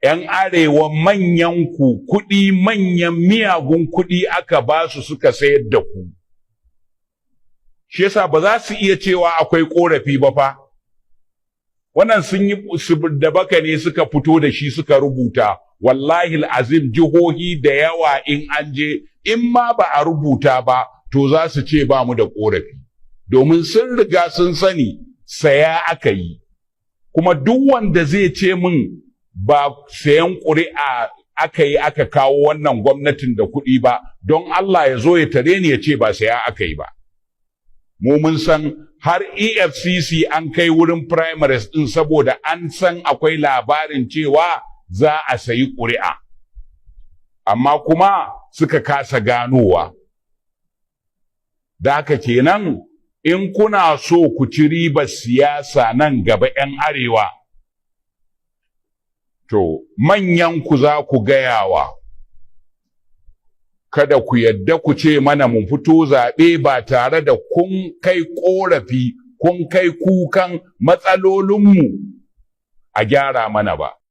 ‘yan arewa manyan ku kuɗi, manyan miyagun kuɗi aka ba su suka sayar da ku. Shi yasa ba za su iya cewa akwai ƙorafi ba fa. Wannan sun yi da baka ne suka fito da shi suka rubuta. Wallahi azim jihohi da yawa in an je, in ma ba a rubuta ba, to za su ce ba mu da ƙorafi. Domin sun riga sun sani saya aka yi. Kuma duk wanda zai ce min ba sayan ƙuri'a aka yi aka kawo wannan gwamnatin da kuɗi ba, don Allah ya zo ya tare ni ya ce ba saya aka yi ba. Mu mun san har EFCC an kai wurin primaries ɗin saboda an san akwai labarin cewa za a sayi ƙuri'a. Amma kuma suka kasa ganowa. Da haka kenan in kuna so ku ci ribar siyasa nan gaba ‘yan arewa, to manyan ku za ku gayawa. Kada ku yadda ku ce mana mu fito zaɓe ba tare da kun kai ƙorafi, kun kai kukan matsalolinmu a gyara mana ba.